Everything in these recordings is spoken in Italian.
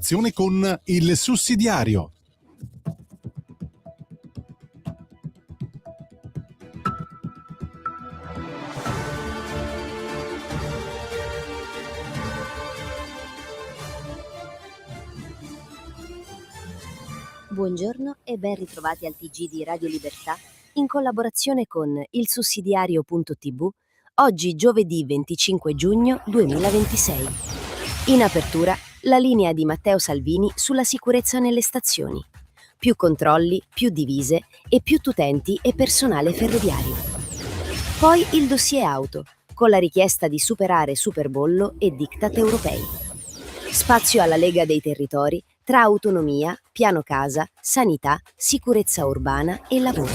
collaborazione con Il Sussidiario. Buongiorno e ben ritrovati al TG di Radio Libertà in collaborazione con il sussidiario.tv, oggi giovedì 25 giugno 2026. In apertura, la linea di Matteo Salvini sulla sicurezza nelle stazioni. Più controlli, più divise e più utenti e personale ferroviario. Poi il dossier auto, con la richiesta di superare superbollo e diktat europei. Spazio alla Lega dei Territori tra autonomia, piano casa, sanità, sicurezza urbana e lavoro.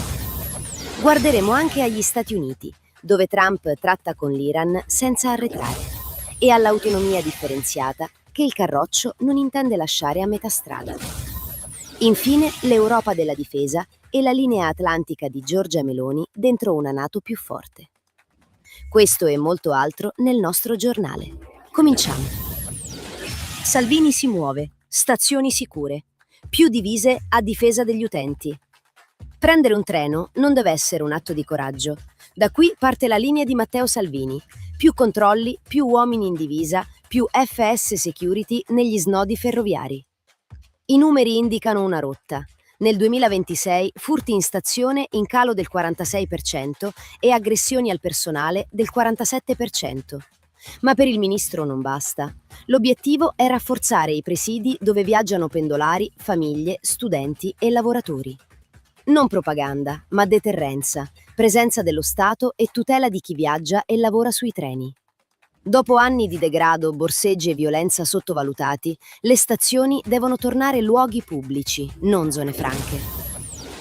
Guarderemo anche agli Stati Uniti, dove Trump tratta con l'Iran senza arretrare, e all'autonomia differenziata che il Carroccio non intende lasciare a metà strada. Infine l'Europa della difesa e la linea atlantica di Giorgia Meloni dentro una NATO più forte. Questo e molto altro nel nostro giornale. Cominciamo. Salvini si muove. Stazioni sicure. Più divise a difesa degli utenti. Prendere un treno non deve essere un atto di coraggio. Da qui parte la linea di Matteo Salvini. Più controlli, più uomini in divisa, più FS Security negli snodi ferroviari. I numeri indicano una rotta. Nel 2026 furti in stazione in calo del 46% e aggressioni al personale del 47%. Ma per il ministro non basta. L'obiettivo è rafforzare i presidi dove viaggiano pendolari, famiglie, studenti e lavoratori. Non propaganda, ma deterrenza, presenza dello Stato e tutela di chi viaggia e lavora sui treni. Dopo anni di degrado, borseggi e violenza sottovalutati, le stazioni devono tornare luoghi pubblici, non zone franche.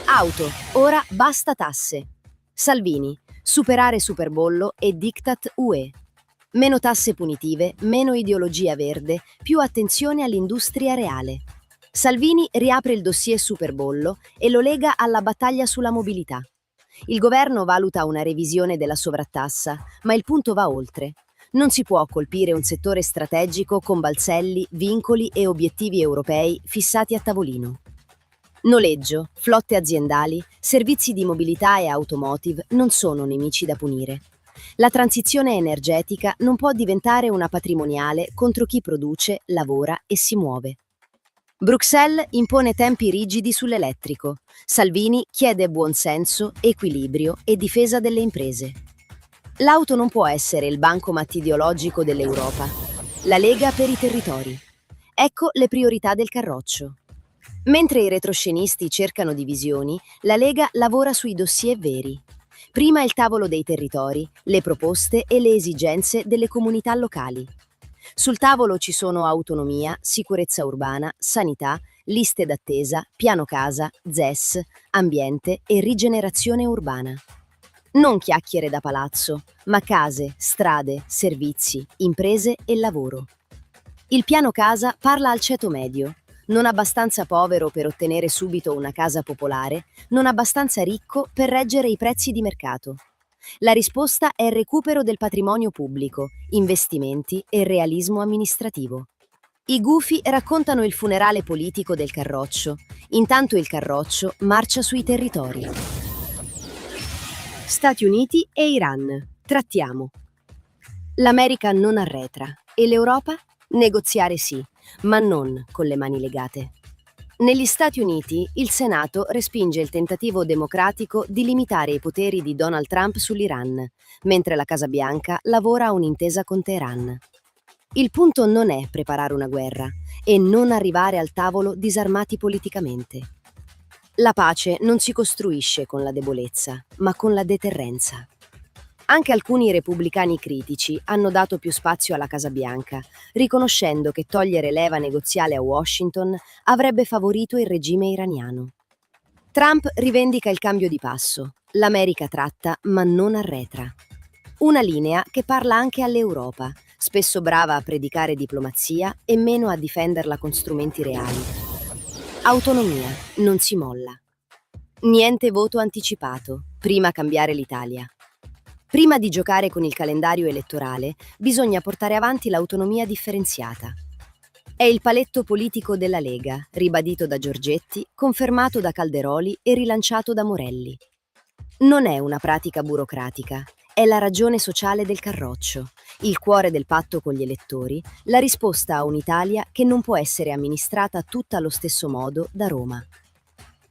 Auto, ora basta tasse. Salvini, superare superbollo e diktat UE. Meno tasse punitive, meno ideologia verde, più attenzione all'industria reale. Salvini riapre il dossier superbollo e lo lega alla battaglia sulla mobilità. Il governo valuta una revisione della sovrattassa, ma il punto va oltre. Non si può colpire un settore strategico con balzelli, vincoli e obiettivi europei fissati a tavolino. Noleggio, flotte aziendali, servizi di mobilità e automotive non sono nemici da punire. La transizione energetica non può diventare una patrimoniale contro chi produce, lavora e si muove. Bruxelles impone tempi rigidi sull'elettrico. Salvini chiede buonsenso, equilibrio e difesa delle imprese. L'auto non può essere il bancomat ideologico dell'Europa. La Lega per i territori. Ecco le priorità del Carroccio. Mentre i retroscenisti cercano divisioni, la Lega lavora sui dossier veri. Prima il tavolo dei territori, le proposte e le esigenze delle comunità locali. Sul tavolo ci sono autonomia, sicurezza urbana, sanità, liste d'attesa, piano casa, ZES, ambiente e rigenerazione urbana. Non chiacchiere da palazzo, ma case, strade, servizi, imprese e lavoro. Il piano casa parla al ceto medio. Non abbastanza povero per ottenere subito una casa popolare, non abbastanza ricco per reggere i prezzi di mercato. La risposta è il recupero del patrimonio pubblico, investimenti e realismo amministrativo. I gufi raccontano il funerale politico del Carroccio, intanto il Carroccio marcia sui territori. Stati Uniti e Iran. Trattiamo. L'America non arretra e l'Europa? Negoziare sì, ma non con le mani legate. Negli Stati Uniti il Senato respinge il tentativo democratico di limitare i poteri di Donald Trump sull'Iran, mentre la Casa Bianca lavora a un'intesa con Teheran. Il punto non è preparare una guerra e non arrivare al tavolo disarmati politicamente. La pace non si costruisce con la debolezza, ma con la deterrenza. Anche alcuni repubblicani critici hanno dato più spazio alla Casa Bianca, riconoscendo che togliere leva negoziale a Washington avrebbe favorito il regime iraniano. Trump rivendica il cambio di passo. L'America tratta, ma non arretra. Una linea che parla anche all'Europa, spesso brava a predicare diplomazia e meno a difenderla con strumenti reali. Autonomia, non si molla. Niente voto anticipato, prima cambiare l'Italia. Prima di giocare con il calendario elettorale, bisogna portare avanti l'autonomia differenziata. È il paletto politico della Lega, ribadito da Giorgetti, confermato da Calderoli e rilanciato da Morelli. Non è una pratica burocratica, è la ragione sociale del Carroccio, il cuore del patto con gli elettori, la risposta a un'Italia che non può essere amministrata tutta allo stesso modo da Roma.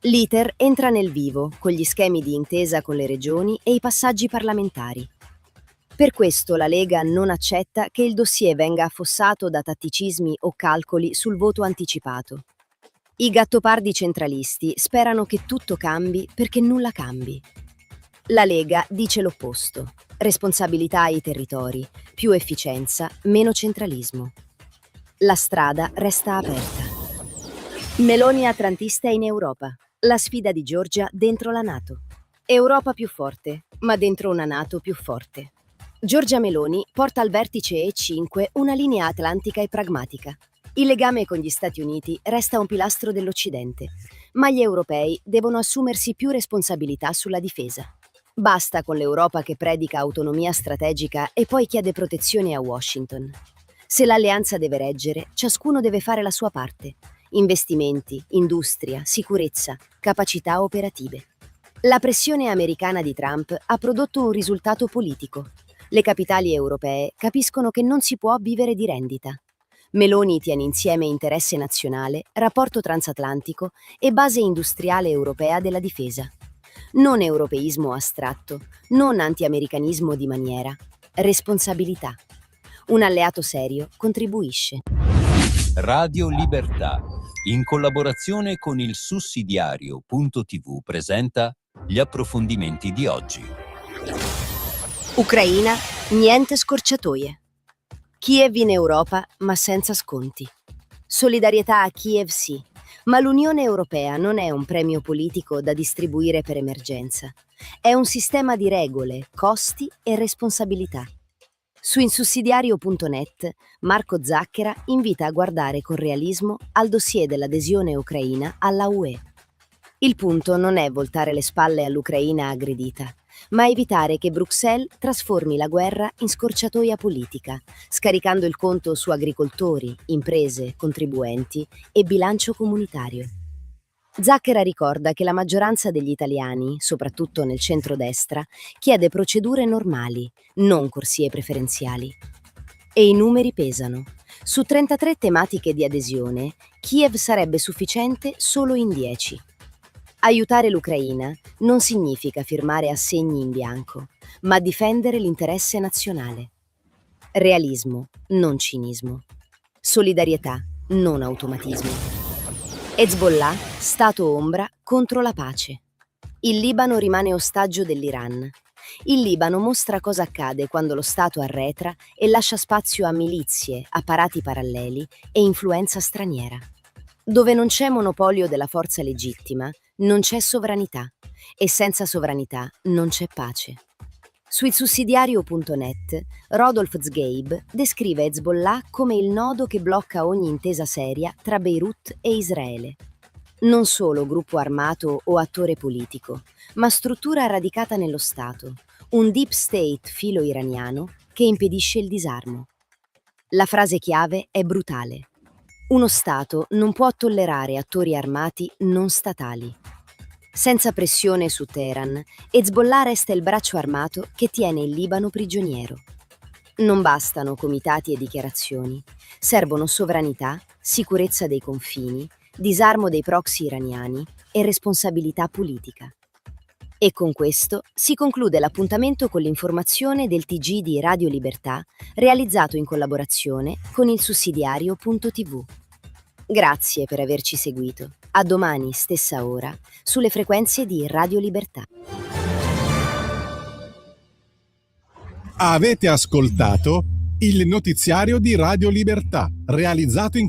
L'iter entra nel vivo, con gli schemi di intesa con le regioni e i passaggi parlamentari. Per questo la Lega non accetta che il dossier venga affossato da tatticismi o calcoli sul voto anticipato. I gattopardi centralisti sperano che tutto cambi perché nulla cambi. La Lega dice l'opposto: responsabilità ai territori, più efficienza, meno centralismo. La strada resta aperta. Meloni atlantista in Europa. La sfida di Giorgia dentro la NATO. Europa più forte, ma dentro una NATO più forte. Giorgia Meloni porta al vertice E5 una linea atlantica e pragmatica. Il legame con gli Stati Uniti resta un pilastro dell'Occidente, ma gli europei devono assumersi più responsabilità sulla difesa. Basta con l'Europa che predica autonomia strategica e poi chiede protezione a Washington. Se l'alleanza deve reggere, ciascuno deve fare la sua parte. Investimenti, industria, sicurezza, capacità operative. La pressione americana di Trump ha prodotto un risultato politico. Le capitali europee capiscono che non si può vivere di rendita. Meloni tiene insieme interesse nazionale, rapporto transatlantico e base industriale europea della difesa. Non europeismo astratto, non anti-americanismo di maniera, responsabilità. Un alleato serio contribuisce. Radio Libertà, in collaborazione con il sussidiario.tv, presenta gli approfondimenti di oggi. Ucraina, niente scorciatoie. Kiev in Europa, ma senza sconti. Solidarietà a Kiev sì, ma l'Unione Europea non è un premio politico da distribuire per emergenza. È un sistema di regole, costi e responsabilità. Su insussidiario.net Marco Zacchera invita a guardare con realismo al dossier dell'adesione ucraina alla UE. Il punto non è voltare le spalle all'Ucraina aggredita, ma evitare che Bruxelles trasformi la guerra in scorciatoia politica, scaricando il conto su agricoltori, imprese, contribuenti e bilancio comunitario. Zacchera ricorda che la maggioranza degli italiani, soprattutto nel centrodestra, chiede procedure normali, non corsie preferenziali. E i numeri pesano. Su 33 tematiche di adesione, Kiev sarebbe sufficiente solo in 10. Aiutare l'Ucraina non significa firmare assegni in bianco, ma difendere l'interesse nazionale. Realismo, non cinismo. Solidarietà, non automatismo. Hezbollah, Stato ombra contro la pace. Il Libano rimane ostaggio dell'Iran. Il Libano mostra cosa accade quando lo Stato arretra e lascia spazio a milizie, apparati paralleli e influenza straniera. Dove non c'è monopolio della forza legittima, non c'è sovranità, e senza sovranità non c'è pace. Su sussidiario.net, Rodolf Zgeib descrive Hezbollah come il nodo che blocca ogni intesa seria tra Beirut e Israele. Non solo gruppo armato o attore politico, ma struttura radicata nello Stato, un deep state filo-iraniano che impedisce il disarmo. La frase chiave è brutale. Uno Stato non può tollerare attori armati non statali. Senza pressione su Teheran, Hezbollah resta il braccio armato che tiene il Libano prigioniero. Non bastano comitati e dichiarazioni, servono sovranità, sicurezza dei confini, disarmo dei proxy iraniani e responsabilità politica. E con questo si conclude l'appuntamento con l'informazione del TG di Radio Libertà, realizzato in collaborazione con il sussidiario.tv. Grazie per averci seguito. A domani, stessa ora, sulle frequenze di Radio Libertà. Avete ascoltato il notiziario di Radio Libertà, realizzato in collaborazione